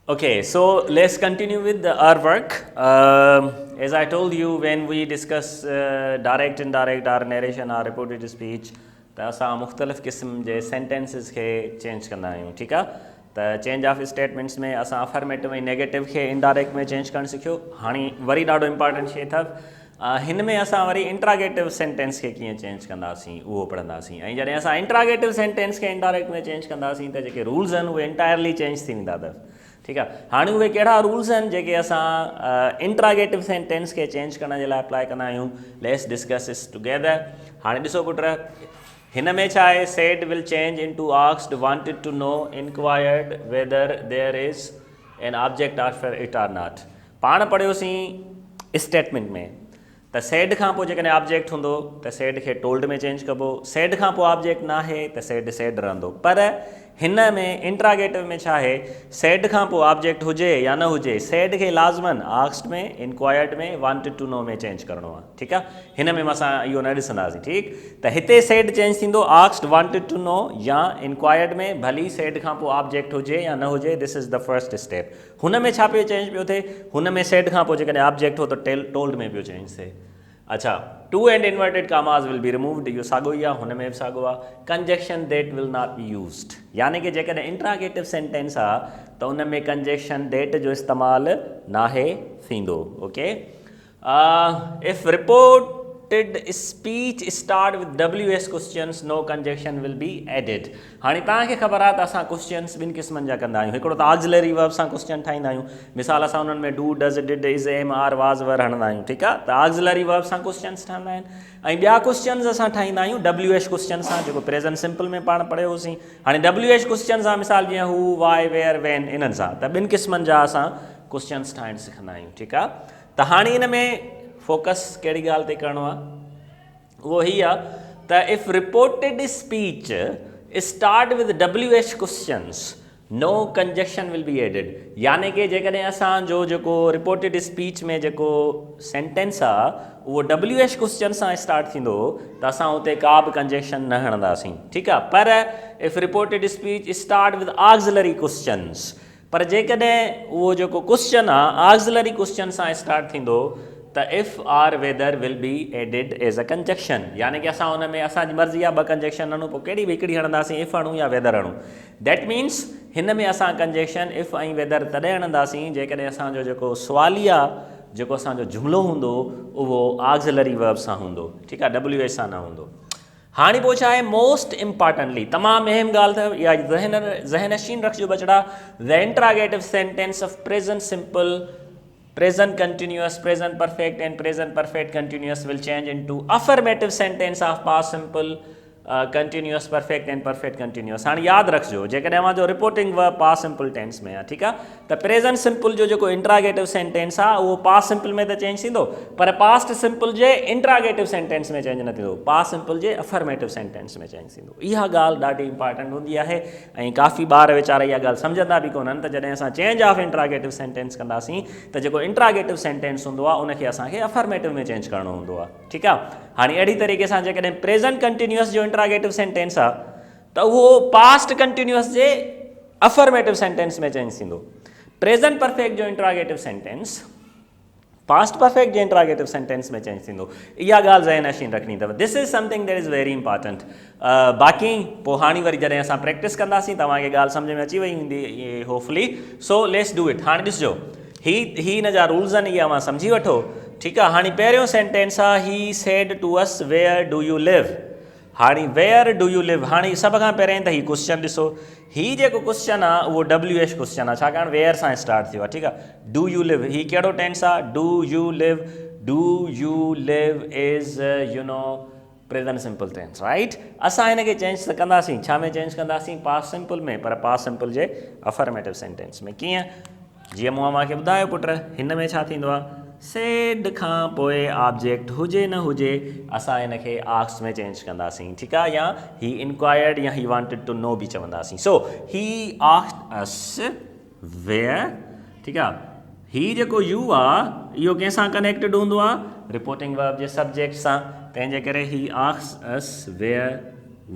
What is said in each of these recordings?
Okay, so let's continue with our work. As I told you, when we discuss direct, indirect, our narration, our reported speech, त असां मुख़्तलिफ़ क़िस्म जे sentences खे change कंदा आहियूं, ठीकु आहे। त चेंज ऑफ स्टेटमेंट्स में असां अफर्मेटिव ऐं नेगेटिव खे इनडायरेक्ट में चेंज करणु सिखियो। हाणे वरी ॾाढो इम्पॉर्टेंट शइ अथव, हिन में असां वरी इंट्रागेटिव सेंटेंस खे कीअं चेंज कंदासीं उहो पढ़ंदासीं। ऐं जॾहिं असां इंट्रागेटिव सेंटेंस खे इनडायरेक्ट में चेंज कंदासीं त जेके रूल्स आहिनि उहे इंटायरली चेंज थी वेंदा अथव, ठीकु आहे। हाणे उहे कहिड़ा रूल्स आहिनि जेके असां इंट्रागेटिव सेंटेंस खे चेंज करण जे लाइ अप्लाई कंदा आहियूं। लेट्स डिस्कस इस टुगेदर। हाणे ॾिसो पुट, हिन में छा आहे, said will change into asked, wanted to know, inquired, whether there is an object after it or not. पाण पढ़ियोसीं स्टेटमेंट में त सेड खां पोइ जेकॾहिं ऑब्जेक्ट हूंदो त सेड खे टोल्ड में चेंज कबो, सेड खां पोइ ऑब्जेक्ट न आहे त सेड सेड रहंदो। पर हिन में इंट्रागेटिव में छा आहे, सेड खां पोइ ऑब्जेक्ट हुजे या न हुजे, सेड खे लाज़मन आस्क्ड में, इंक्वायर्ड में, वांटेड टू नो में चेंज करिणो आहे, ठीकु आहे। हिन में असां इहो न ॾिसंदासीं, ठीकु। त हिते सेड चेंज थींदो आस्क्ड, वांटेड टू नो या इंक्वायर्ड में, भली सेड खां पोइ ऑब्जेक्ट हुजे या न हुजे। This is the first step. हुन में छा पियो चेंज पियो थिए, हुन में सेड खां पोइ जेकॾहिं ऑब्जेक्ट हो त टोल्ड में पियो चेंज थिए। अच्छा, टू एंड इन्वर्टेड कामास विल बी रिमूव्ड, इहो साॻियो ई आहे, हुन में बि साॻियो आहे। Conjunction that will not be used, यानी कि जेकॾहिं इंट्रागेटिव सेंटेंस आहे त उन में कंजक्शन डेट जो इस्तेमालु नाहे थींदो। Okay, if reported speech start with WH questions, no conjunction will be added. हाणे तव्हांखे ख़बर आहे त असां क्वेश्चन्स ॿिनि क़िस्मनि जा कंदा आहियूं। हिकिड़ो त ऑक्सिलरी वर्ब सां क्वेश्चन ठाहींदा आहियूं, मिसाल असां उन्हनि में do, does, did, is, am, are, was, were हणंदा आहियूं, ठीकु आहे। त ऑक्सिलरी वर्ब सां क्वेश्चन्स ठहंदा आहिनि। ऐं ॿिया क्वेश्चन्स असां ठाहींदा आहियूं WH क्वेश्चन सां, जेको प्रेज़ेंट सिंपल में पाण पढ़ियोसीं। हाणे WH क्वेश्चन सां मिसाल जीअं हू, वाई, वेयर, वेन, इन्हनि सां, त ॿिनि क़िस्मनि जा असां क्वेश्चन्स ठाहिणु सिखंदा आहियूं, ठीकु आहे। त हाणे हिन में फोकस कहिड़ी ॻाल्हि ते करिणो आहे, वो ही आहे त if reported speech start with WH questions, no conjunction will be added. यानी कि जेकॾहिं असांजो जेको रिपोर्टेड स्पीच में जेको सेंटेंस आहे उहो WH क्वेश्चन सां स्टार्ट थींदो त असां उते का बि कंजक्शन न हणंदासीं, ठीकु आहे। पर if reported speech start with auxiliary questions, पर जेकॾहिं उहो जेको क्वेश्चन आहे ऑक्सिलरी क्वेश्चन सां स्टार्ट थींदो त if or whether will be added as a conjunction. यानी कि असां हुन में असांजी मर्ज़ी आहे ॿ कंजक्शन हणूं, पोइ कहिड़ी बि हिकिड़ी हणंदासीं, इफ हणूं या वेदर हणूं। दैट मीन्स हिन में असां कंजक्शन इफ ऐं वेदर तॾहिं हणंदासीं जेकॾहिं असांजो जेको सुवालिया जेको असांजो जुमिलो हूंदो उहो ऑक्सिलरी वर्ब सां हूंदो, ठीकु आहे, WH सां न हूंदो। हाणे पोइ छा आहे, मोस्ट इम्पॉर्टेंटली तमामु अहम ॻाल्हि अथव, इहा ज़हनशीन रखिजो बचड़ा। The interrogative sentence of present simple, present continuous, present perfect and present perfect continuous will change into affirmative sentence of past simple, continuous perfect and perfect continuous। हाणे यादि रखिजो, जेकॾहिं अवांजो reporting verb past simple tense में आहे, ठीकु आहे, त प्रेज़ेंट सिंपल जो जेको इंट्रागेटिव सेंटेंस आहे उहो पास्ट सिंपल में त चेंज थींदो, पर पास्ट सिंपल जे इंट्रागेटिव सेंटेंस में चेंज न थींदो, पास्ट सिंपल जे अफर्मेटिव सेंटेंस में चेंज थींदो। इहा ॻाल्हि ॾाढी इंपॉर्टेंट हूंदी आहे ऐं काफ़ी ॿार वीचारा इहा ॻाल्हि सम्झंदा बि कोन्हनि त जॾहिं असां चेंज ऑफ इंट्रागेटिव सेंटेंस कंदासीं त जेको इंट्रागेटिव सेंटेंस हूंदो आहे उनखे असांखे अफर्मेटिव में चेंज करिणो हूंदो आहे, ठीकु आहे। हाणे अहिड़ी तरीक़े सां जेकॾहिं प्रेज़ेंट कंटिन्यूअस जो इंट्रागेटिव सेंटेंस आहे त उहो पास्ट कंटिन्यूअस जे अफर्मेटिव सेंटेंस में चेंज थींदो। प्रेज़ेंट परफेक्ट जो इंट्रागेटिव सेंटेंस पास्ट परफेक्ट जे इंट्रागेटिव सेंटेंस में चेंज थींदो। इहा ॻाल्हि ज़हनशीन रखणी अथव। This is something that is very important. बाक़ी पोइ हाणे वरी जॾहिं असां प्रैक्टिस कंदासीं तव्हांखे ॻाल्हि सम्झ में अची वई हूंदी hopefully. So let's do it. हाणे ॾिसजो, ही हिन जा रूल्स आहिनि, इहा मां सम्झी वठो, ठीकु आहे। हाणे पहिरियों सेंटेंस आहे, he said to us where do you live. हाणे वेयर डू यू लिव, हाणे सभ खां पहिरियों त हीउ क्वेश्चन ॾिसो, हीउ जेको क्वेश्चन आहे उहो WH क्वेश्चन आहे, छाकाणि वेयर सां स्टार्ट थियो आहे, ठीकु आहे। डू यू लिव, हीउ कहिड़ो टेंस आहे, do you live. Do you live is you know present simple tense, right. असां हिनखे चेंज त कंदासीं, छा में चेंज कंदासीं, पास्ट सिंपल में, पर पास्ट सिंपल जे अफर्मेटिव सेंटेंस में। कीअं, जीअं मूं मूंखे ॿुधायो पुट, हिन में छा थींदो आहे, सेड खां पोइ ऑब्जेक्ट हुजे न हुजे असां हिनखे आस्क्ड में चेंज कंदासीं, ठीकु आहे, या ही इंक्वायर्ड या ही वांटेड टू नो बि चवंदासीं। सो ही आस्क्ड अस वेयर, ठीकु आहे। ही जेको यू आहे इहो कंहिंसां कनेक्टेड हूंदो आहे, रिपोर्टिंग वर्ब जे सब्जेक्ट सां, तंहिंजे करे he asked us wear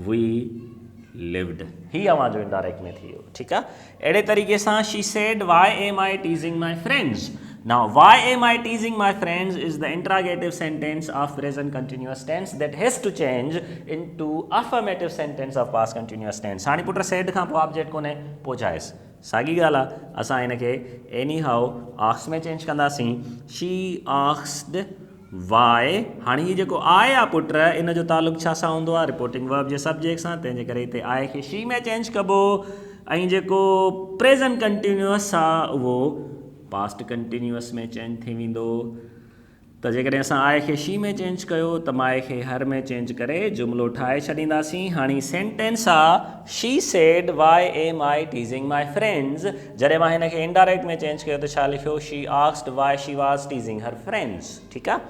V lived. ही अवां जो indirect में थी, ठीक है. अड़े तरीके सां she said, why am I teasing my friends? Now, why am I teasing my friends is the interrogative sentence of present continuous tense that has to change into affirmative sentence of past continuous tense. हाणे पुट said खां पोइ object कोन्हे पहुचाएसि. साॻी ॻाल्हि आहे, असां हिनखे any हाउ ask में चेंज कंदासीं. she asked why. हाणे हीउ जेको आहे आहे पुट, इन जो तालुक़ु छा सां हूंदो आहे? रिपोर्टिंग वर्ब जे सब्जेक्ट सां. तंहिंजे करे हिते आहे खे शी में चेंज कबो ऐं जेको प्रेज़ेंट कंटिन्यूअस आहे उहो पास्ट कंटिन्यूअस में चेंज थी वेंदो. त जेकॾहिं असां आहे खे शी में चेंज कयो त माए खे हर में चेंज करे जुमिलो ठाहे छॾींदासीं. हाणे सेंटेंस आहे she said why am I teasing my friends. जॾहिं मां हिनखे इनडायरेक्ट में चेंज कयो त छा लिखियो? शी आस्क्ड वाई शी वाज़ टीज़िंग हर फ्रेंड्स. ठीकु आहे.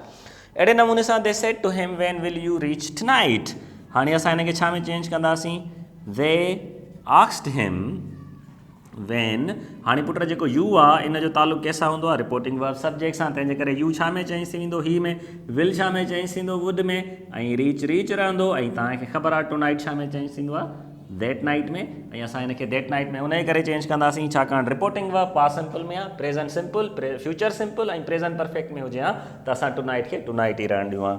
अहिड़े नमूने सां दे said two him when will U reach tonight. हाणे असां हिनखे छा में चेंज कंदासीं? दे आस्क्ड हिम when. हाणे पुट जेको यू आहे इन जो तालुक़ु कंहिंसां हूंदो आहे? रिपोर्टिंग वर्ब सब्जेक्ट सां. तंहिंजे करे यू छा में चेंज थी वेंदो? ही में. विल छा में चेंज थींदो? वुड में. ऐं रीच रहंदो. ऐं तव्हांखे ख़बर आहे टू नाइट छा में चेंज थींदो आहे? दैट नाइट में. ऐं असां हिनखे दैट नाइट में उन करे चेंज कंदासीं छाकाणि रिपोर्टिंग वर्ब पास्ट सिंपल में आहे, प्रेज़ेंट सिंपल, फ्यूचर सिंपल ऐं प्रेज़ेंट परफेक्ट में हुजे हा त असां टू नाइट खे टू नाइट ई रहण ॾियूं आहे.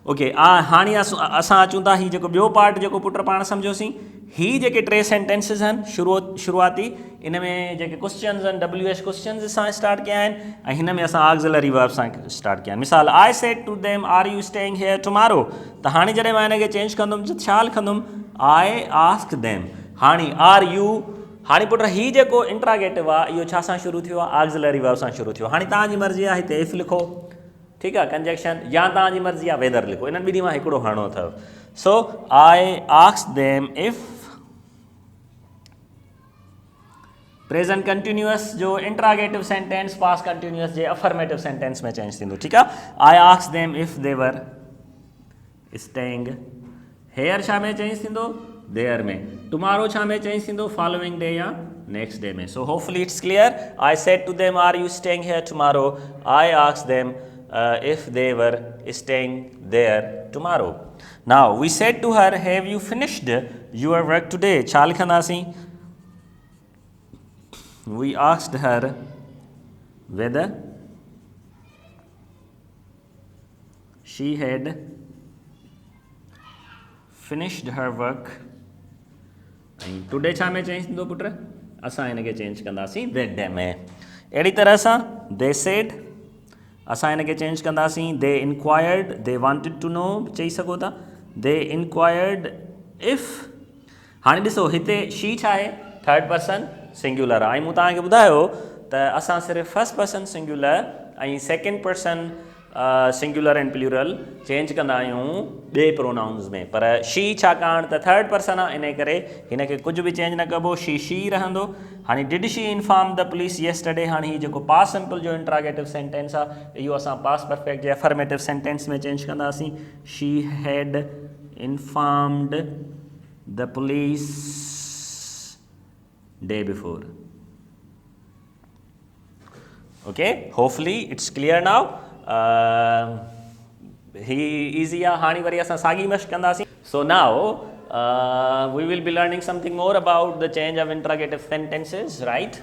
ओके. हाणे असां अचूं था हीउ जेको ॿियो पार्ट जेको पुट पाण सम्झोसीं. ही जेके टे सेंटेंसिस आहिनि शुरूआती, इन में जेके क्वेश्चन्स आहिनि WH क्वेश्चन्स सां स्टार्ट कया आहिनि ऐं हिन में असां ऑक्सिलरी वर्ब सां स्टार्ट कया आहिनि. मिसाल, I said to them are you staying here tomorrow. त हाणे जॾहिं मां हिनखे चेंज कंदुमि त छा लिखंदुमि? I ask them. हाणे आर यू. हाणे पुट हीउ जेको इंट्रागेटिव आहे इहो छा सां शुरू थियो आहे? ऑक्सिलरी वर्ब सां शुरू थियो. हाणे तव्हांजी मर्ज़ी आहे हिते इफ लिखो, ठीकु आहे, कंजक्शन, या तव्हांजी मर्ज़ी आहे वेदर लिखो. इन्हनि ॿिन्ही मां हिकिड़ो हणो अथव. So I ask them if. Present continuous जो इंट्रागेटिव सेंटेंस पास्ट कंटिन्यूअस जे अफर्मेटिव सेंटेंस में चेंज थींदो. ठीकु आहे. I ask them if they were staying. Hair छा में चेंज थींदो? देयर में. टुमारो छा में चेंज थींदो? फॉलोइंग डे या नेक्स्ट डे में. So hopefully it's clear. I said to them are you staying here tomorrow. I ask them if they were staying there tomorrow. Now we said to her, have you finished your work today? छा लिखंदासीं? We asked her whether she had finished her work. ऐं today छा में change थींदो पुट? असां हिनखे change कंदासीं that day में. अहिड़ी तरह सां they said, असां हिनखे चेंज कंदासीं they inquired. They wanted to know चई सघो था. They inquired if. हाणे ॾिसो हिते शी छा आहे? थर्ड पर्सन सिंगुलर आहे. ऐं मूं तव्हांखे ॿुधायो त असां सिर्फ़ु फर्स्ट पर्सन सिंगुलर ऐं second person singular and plural change कंदा आहियूं ॿिए प्रोनाउंस में. पर शी छाकाणि त थर्ड पर्सन आहे इन करे हिनखे कुझु बि चेंज न कबो. शी रहंदो. हाणे did she inform the police yesterday. हाणे हीउ जेको पास्ट सिंपल जो इंट्रागेटिव सेंटेंस आहे इहो असां पास्ट परफेक्ट जे अफर्मेटिव सेंटेंस में चेंज कंदासीं. शी हैड informed the police day before. Okay. Hopefully it's clear now. ही ईज़ी आहे. हाणे वरी असां साॻी मश्क कंदासीं. So now we will be learning something more about the change of interrogative sentences, right?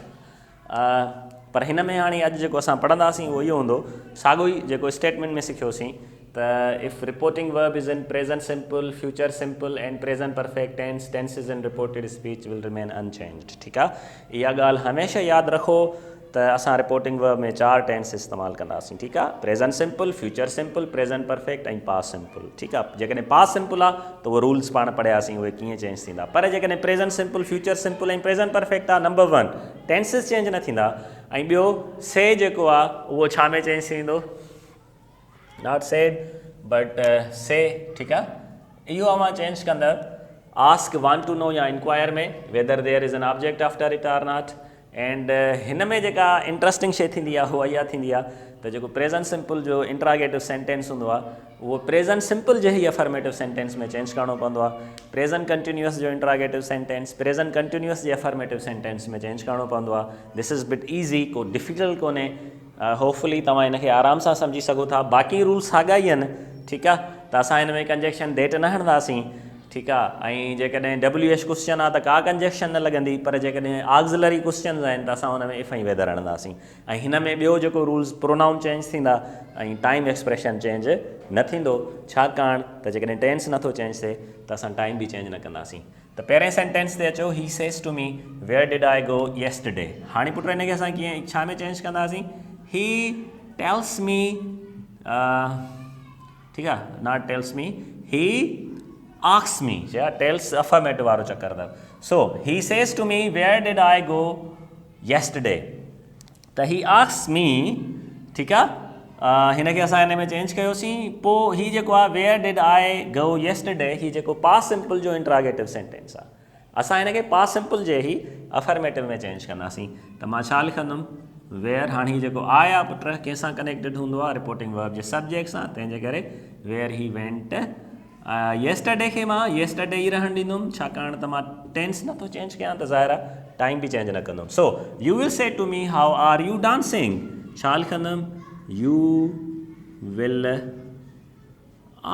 पर हिन में हाणे अॼु जेको असां पढ़ंदासीं उहो इहो हूंदो साॻियो ई जेको स्टेटमेंट में सिखियोसीं त if reporting verb is in present simple, future simple and present perfect tense, tenses in reported speech will remain unchanged. ठीकु आहे. इहा ॻाल्हि हमेशह यादि रखो त असां रिपोर्टिंग वर्ब में 4 टेंस इस्तेमालु कंदासीं. ठीकु आहे. Present simple, future simple, present perfect ऐं पास्ट सिंपल. ठीकु आहे. जेकॾहिं पास्ट सिंपल आहे त उहे रूल्स पाण पढ़ियासीं उहे कीअं चेंज थींदा. पर जेकॾहिं प्रेज़ेंट सिंपल, फ्यूचर सिंपल ऐं प्रेज़ेंट परफेक्ट आहे, नंबर 1 टेंसिस चेंज न थींदा. ऐं ॿियो से जेको आहे उहो छा में चेंज थींदो? नॉट सेड बट से. ठीकु आहे. इहो मां चेंज कंदड़ आस्क, वांट टू नो या इंक्वायर में whether there is an object after it or not. And हिन में जेका इंट्रस्टिंग शइ थींदी आहे उहा इहा थींदी आहे त जेको प्रेज़ेंट सिंपल जो इंट्रागेटिव सेंटेंस हूंदो आहे उहो प्रेज़ेंट सिंपल जे ई अफर्मेटिव सेंटेंस में चेंज करिणो पवंदो आहे. प्रेज़ेंट कंटिन्यूअस जो इंट्रागेटिव सेंटेंस प्रेज़ेंट कंटिन्यूअस जे अफर्मेटिव सेंटेंस में चेंज करिणो पवंदो आहे. दिस इज़ बिट ईज़ी, को डिफ़िकल्ट कोन्हे. होपफुली तव्हां हिनखे आराम सां सम्झी सघो था. बाक़ी रूल्स साॻा ई आहिनि. ठीकु आहे. त असां हिन में कंजक्शन डेट न हणंदासीं. ठीकु आहे। ऐं जेकॾहिं WH क्वेश्चन आहे त का कंजक्शन न लॻंदी, पर जेकॾहिं ऑक्ज़िलरी क्वेश्चन्स आहिनि त असां हुन में इफ ऐं वेदर हणंदासीं। ऐं हिन में ॿियो जेको रूल्स, प्रोनाउन चेंज थींदा ऐं टाइम एक्सप्रेशन चेंज न थींदो, छाकाणि त जेकॾहिं टेंस नथो चेंज थिए त असां टाइम बि चेंज न कंदासीं। त पहिरें सेंटेंस ते अचो, ही says to me where did I go yesterday. हाणे पुट हिनखे असां कीअं छा में चेंज कंदासीं? ही टेल्स मी, ठीकु आहे, नॉट टेल्स मी, ही आस्क्स मी, या टेल्स अफर्मेटिव वारो चक्कर अथव। सो ही says to me where did I go yesterday, त ही आस्क्स मी, ठीकु आहे। हिनखे असां हिन में चेंज कयोसीं। पोइ हीउ जेको आहे where did I go yesterday, हीउ जेको पास्ट सिंपल जो इंट्रागेटिव सेंटेंस आहे, असां हिनखे पास्ट सिंपल जे ई अफर्मेटिव में चेंज कंदासीं। त मां छा लिखंदुमि? वेयर। हाणे हीउ जेको आई आहे पुट कंहिंसां कनेक्टेड हूंदो आहे? रिपोर्टिंग वर्ब जे सब्जेक्ट सां, तंहिंजे करे वेयर ही वेंट येस्टरडे खे मां येस्टरडे ई रहण ॾींदुमि, छाकाणि त मां टेंस नथो चेंज कयां, त ज़ाहिर आहे टाइम बि चेंज न कंदुमि। सो you will say to me how are you dancing, छा लिखंदुमि? U will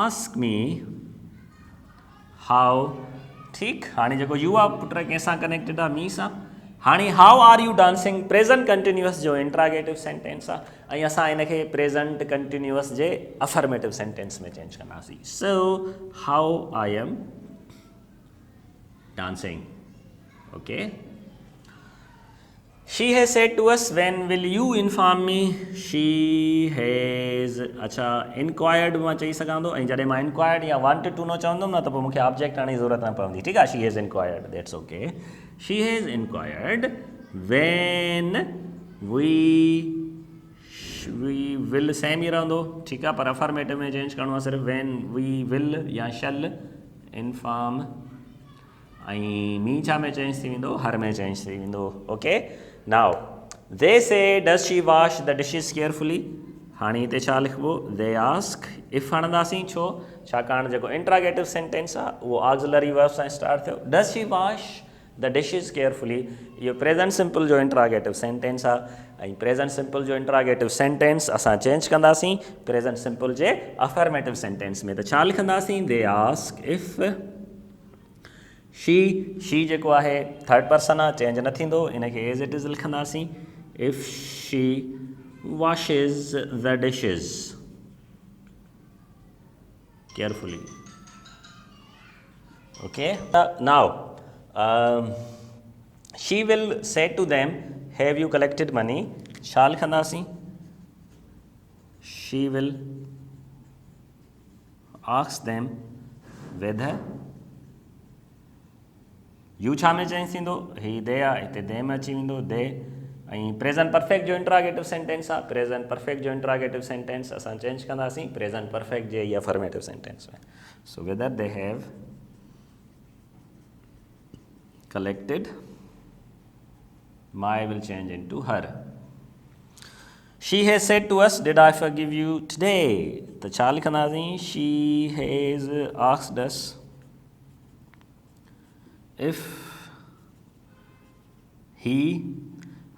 ask me how, ठीकु। हाणे जेको यू आहे पुट कंहिंसां कनेक्टेड आहे? मी सां। हाणे how are you dancing present continuous जो इंट्रागेटिव सेंटेंस आहे, ऐं असां हिनखे प्रेज़ेंट कंटिन्यूअस जे अफर्मेटिव सेंटेंस में चेंज कंदासीं। So how I am dancing, okay. She has said to us, when will you inform me? She has, अच्छा, inquired मां चई सघां थो, ऐं जॾहिं मां inquired या wanted to know चवंदुमि न त पोइ मूंखे ऑब्जेक्ट आणण जी ज़रूरत न पवंदी, ठीकु आहे। She has inquired, that's okay. She has inquired when we will same ई रहंदो, ठीकु आहे, पर अफर्मेटिव में चेंज करिणो आहे सिर्फ़ु when we will या shall inform, ऐं मी छा में चेंज थी वेंदो? हर में चेंज थी वेंदो, okay. Now they say does she wash the dishes carefully, हाणे हिते छा लिखिबो? they ask if हणंदासीं, छो? छाकाणि जेको इंट्रागेटिव सेंटेंस आहे उहो ऑक्ज़िलरी वर्ब सां स्टार्ट थियो। does she wash the dishes carefully, इहो प्रेज़ेंट सिंपल जो इंट्रागेटिव सेंटेंस आहे, ऐं प्रेज़ेंट सिंपल जो इंट्रागेटिव सेंटेंस असां चेंज कंदासीं प्रेज़ेंट सिंपल जे अफर्मेटिव सेंटेंस में। त छा लिखंदासीं? they ask if शी जेको आहे थर्ड पर्सन आहे, चेंज न थींदो, इनखे एज़ इट इज़ लिखंदासीं। If she washes the dishes carefully, okay. Now she will say to them have you collected money, छा लिखंदासीं? She will ask them whether, you छा में चेंज थींदो? ही दे आहे, हिते दे में अची वेंदो दे। ऐं प्रेज़ेंट परफेक्ट जो इंट्रागेटिव सेंटेंस आहे, प्रेज़ेंट परफेक्ट जो इंट्रागेटिव सेंटेंस असां चेंज कंदासीं प्रेज़ेंट परफेक्ट जे ई अफर्मेटिव सेंटेंस में। So whether they have collected, my will change into her. She has said to us did I forgive you today, त छा लिखंदासीं? She has asked us if he,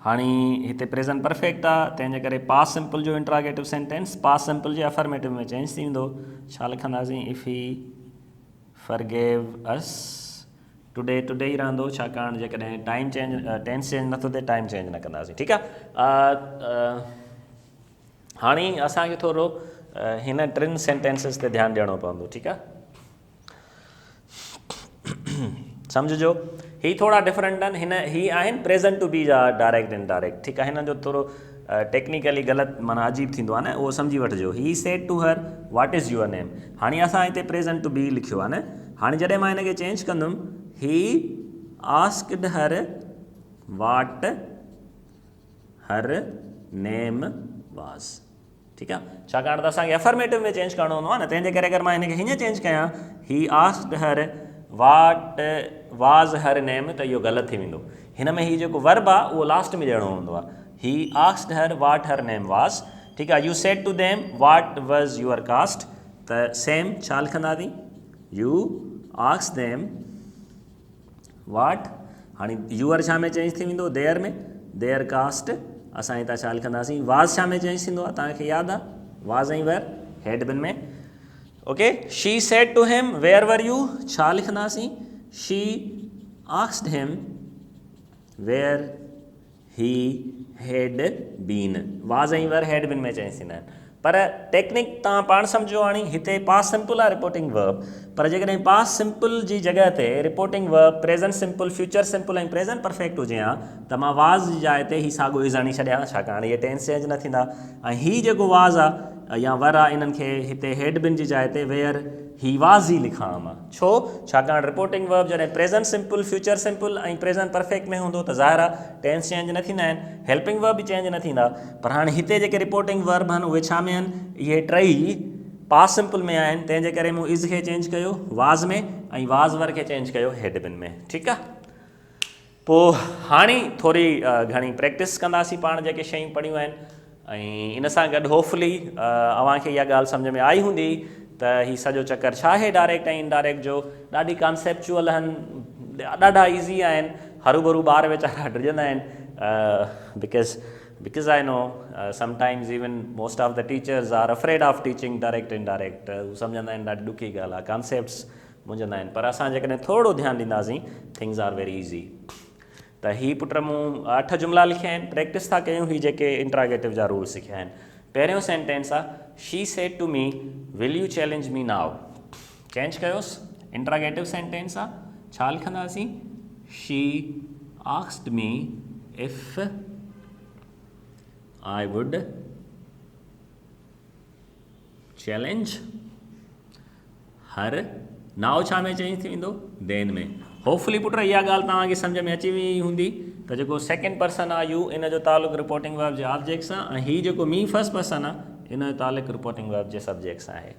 हाणे हिते present perfect आहे, तंहिंजे करे past simple जो interrogative sentence past simple जे अफर्मेटिव में चेंज थी वेंदो। छा लिखंदासीं? If he forgive us, today today ई रहंदो, छाकाणि जेकॾहिं टाइम चेंज टेंस चेंज नथो थिए टाइम चेंज न कंदासीं, ठीकु आहे। हाणे असांखे थोरो हिन टिनि सेंटेंसिस ते ध्यानु ॾियणो पवंदो, ठीकु आहे। सम्झिजो ही थोड़ा डिफरेंट आहिनि, हिन ही आहिनि प्रेज़ेंट टू बी जा डायरेक्ट इनडायरेक्ट, ठीकु आहे। हिन जो थोरो टेक्निकली ग़लति माना अजीब थींदो आहे न, उहो सम्झी वठिजो। He said to her what is your name, हाणे असां हिते प्रेज़ेंट टू बी लिखियो आहे न, हाणे जॾहिं मां हिनखे चेंज कंदुमि, he asked her what her name was, ठीकु आहे, छाकाणि त असांखे अफर्मेटिव में चेंज करिणो हूंदो आहे न, तंहिंजे करे अगरि मां हिनखे हीअं चेंज कयां, ही आस्क्ड हर वाट वाज़ हर नेम, त इहो ग़लति थी वेंदो। हिन में ही जेको वर्ब आहे उहो लास्ट में ॾियणो हूंदो आहे। He asked her what her name was, ठीकु आहे। You said to them what was your caste, त सेम छा लिखंदासीं? यू आस्क्ड देम वाट, हाणे यूअर छा में चेंज थी वेंदो? देयर में, देयर कास्ट। असां हितां छा लिखंदासीं? वाज़ छा में चेंज थींदो आहे? तव्हांखे यादि आहे? वाज़ ऐं वर हेड बिन में, ओके, शी सेड टू हिम वेयर वर यू, छा लिखंदासीं, शी आस्क्ड हिम वेयर ही हैड बीन, वाज़ ऐं वर हैड बीन में चेंज थींदा आहिनि, पर टेक्निक तव्हां पाण सम्झो हाणे, हिते पास्ट सिंपल आहे रिपोर्टिंग वर्ब, पर जेकॾहिं पास्ट सिंपल जी जॻह ते reporting verb present simple, future simple ऐं प्रेज़ेंट परफेक्ट हुजे हा, त मां वाज़ जी जाइ ते ही साॻियो इज़ आणी छॾियां, छाकाणि इहे टेंस चेंज न थींदा, ऐं हीउ जेको वाज़ आहे या वर आहे, इन्हनि खे हिते हैड बिन जी जाइ ते वेयर ही वाज़ ई लिखां मां, छो, छाकाणि रिपोर्टिंग वर्ब जॾहिं प्रेज़ेंट सिंपल, फ्यूचर सिंपल ऐं प्रेज़ेंट परफेक्ट में हूंदो त ज़ाहिर आहे टेंस चेंज न थींदा आहिनि, हेल्पिंग वर्ब बि चेंज न थींदा, पर हाणे हिते जेके रिपोर्टिंग वर्ब आहिनि उहे छा में आहिनि, इहे टई पास्ट सिंपल में आहिनि, तंहिंजे करे मूं इज़ खे चेंज कयो वाज़ में ऐं वाज़ वर खे चेंज कयो हैड बिन में, ठीकु आहे। पोइ हाणे थोरी घणी प्रैक्टिस कंदासीं पाण जेके शयूं पढ़ियूं आहिनि, ऐं इन सां गॾु होपफुली अव्हांखे इहा ॻाल्हि सम्झ में आई हूंदी त हीउ सॼो चकर छा आहे डायरेक्ट ऐं इनडायरेक्ट जो, ॾाढी कॉन्सेप्चुअल आहिनि, ॾाढा ईज़ी आहिनि, हरू भरू ॿार वेचारा डिॼंदा आहिनि, because I know sometimes even most of the teachers are afraid of teaching direct indirect, सम्झंदा आहिनि ॾाढी ॾुखी ॻाल्हि आहे, कॉन्सेप्ट्स मुंझंदा आहिनि, पर असां जेकॾहिं थोरो ध्यानु ॾींदासीं थिंग्स आर वेरी ईज़ी। त हीअ पुट मूं 8 जुमिला लिखिया आहिनि, प्रैक्टिस था कयूं ही जेके इंट्रागेटिव जा रूल्स सिखिया आहिनि। पहिरियों सेंटेंस आहे, she said to me will you challenge me now, change कयोसि, इंट्रागेटिव सेंटेंस आहे, छा लिखंदासीं, she asked me if I would challenge her, now छा में चेंज थी वेंदो, देन में, होपफुली पुट इहा ॻाल्हि तव्हांखे सम्झ में अची वई हूंदी त जेको सेकेंड पर्सन आहे यू, इन जो तालुक़ु रिपोर्टिंग वर्ब जे ऑब्जेक्ट सां, ऐं हीउ जेको मी फर्स्ट पर्सन आहे इन जो तालुक़ु रिपोर्टिंग वर्ब जे सब्जेक्ट सां आहे।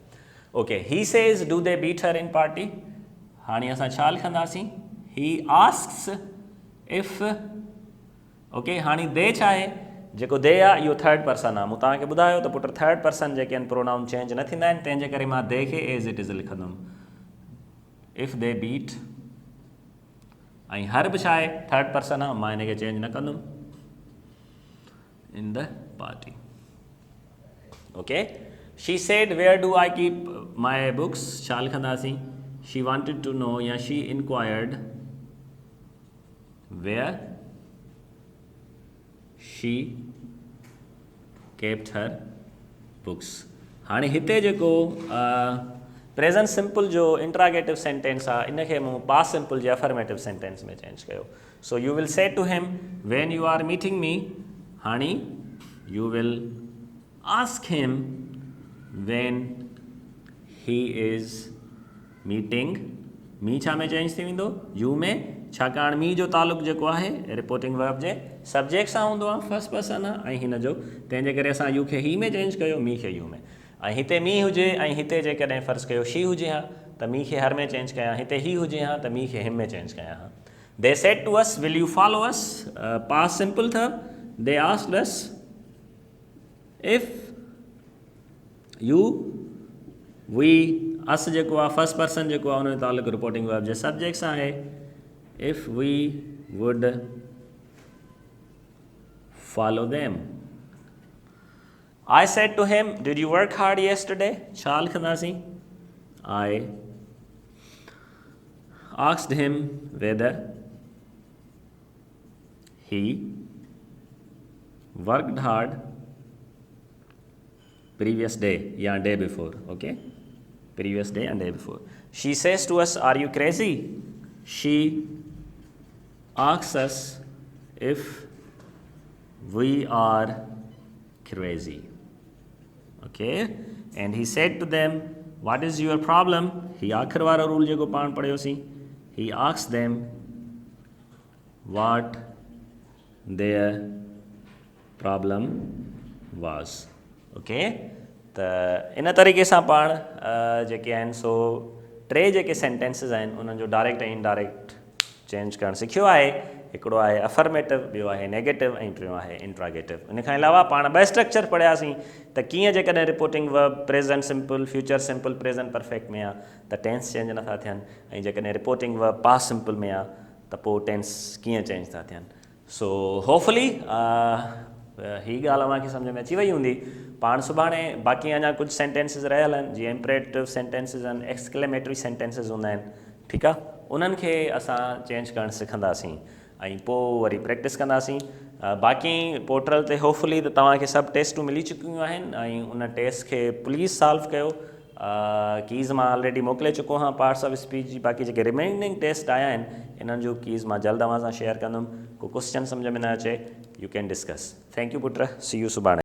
ओके, ही सेज़ डू दे बीट हर इन पार्टी, हाणे असां छा लिखंदासीं, ही आस्क्स इफ, ओके, हाणे दे छा आहे, जेको दे आहे इहो थर्ड पर्सन आहे, मूं तव्हांखे ॿुधायो त पुट थर्ड पर्सन जेके आहिनि प्रोनाउन चेंज न थींदा आहिनि, तंहिंजे करे मां दे खे एज़ इट इज़ लिखंदुमि, इफ़ दे बीट, ऐं हर बि छा आहे थर्ड पर्सन आहे, मां हिन खे चेंज न कंदुमि, in the party. Okay, she said where do I keep my books, छा लिखंदासीं, शी वांटेड टू नो या she inquired where she kept her books। हाणे हिते जेको प्रेज़ेंट सिंपल जो इंट्रागेटिव सेंटेंस आहे इन खे मूं पास्ट सिंपल जे अफर्मेटिव सेंटेंस में चेंज कयो। So you will say to him when you are meeting me, हाणे you will ask him when he is meeting मी, छा में चेंज थी वेंदो, यू में, छाकाणि मी जो तालुक़ु जेको आहे रिपोर्टिंग वर्ब जे सब्जेक्ट सां हूंदो आहे, फर्स्ट पर्सन आहे, ऐं हिन जो तंहिंजे करे असां यू खे ही में चेंज कयो, मी खे यू में, ऐं हिते मी हुजे ऐं हिते जेकॾहिं फ़र्ज़ु कयो शी हुजे हा त मी खे हर में चेंज कयां, हिते ही हुजे हा त मी खे हिम में चेंज कयां हा। दे said to us will you follow us, past simple अथव, they asked us if you, we, us जेको आहे फर्स्ट पर्सन जेको आहे उन जो तालुक़ु रिपोर्टिंग वर्ब जे सब्जेक्ट सां आहे, if we would follow them। I said to him, did you work hard yesterday? छा लिखंदासीं, I asked him whether he worked hard previous day या day before, okay, previous day and day before। She says to us, are you crazy? She asks us if we are crazy, okay, and he said to them, what is your problem? ही आखिर वारो rule जेको पाण पढ़ियोसीं, he asked them what their problem was, okay। त इन तरीक़े सां पाण जेके आहिनि सो टे जेके सेंटेंसिस आहिनि उन्हनि जो डायरेक्ट ऐं इनडायरेक्ट चेंज करणु सिखियो आहे। हिकिड़ो आहे अफर्मेटिव, ॿियो आहे नेगेटिव ऐं टियों आहे इंट्रागेटिव। इन खां अलावा पाण ॿ स्ट्रक्चर पढ़ियासीं त कीअं जेकॾहिं reporting verb present simple, future simple, present perfect में आहे त टेंस चेंज नथा थियनि, ऐं जेकॾहिं रिपोर्टिंग वर्ब पास्ट सिंपल में आहे त पोइ टेंस कीअं चेंज था थियनि। सो होपफुली ही ॻाल्हि अव्हांखे सम्झ में अची वई हूंदी। पाण सुभाणे बाक़ी अञा कुझु सेंटेंसिस रहियल आहिनि, जीअं इम्परेटिव सेंटेंसिस आहिनि, एक्सक्लेमेटरी सेंटेंसिस हूंदा आहिनि, ठीकु आहे, उन्हनि खे असां चेंज करणु सिखंदासीं ऐं पोइ वरी प्रैक्टिस कंदासीं। बाक़ी पोर्टल ते होपफुली त तव्हांखे सभु टेस्टूं मिली चुकियूं आहिनि ऐं उन टेस्ट खे प्लीज़ सॉल्व कयो। कीज़ मां ऑलरेडी मोकिले चुको आहियां पार्ट्स ऑफ स्पीच जी। बाक़ी जेके रिमेनिंग टेस्ट आया आहिनि इन्हनि जो कीज़ मां जल्द अव्हां सां शेयर कंदुमि। को क्वेश्चन सम्झ में न अचे, you can discuss. Thank you पुट, सी यू सुभाणे।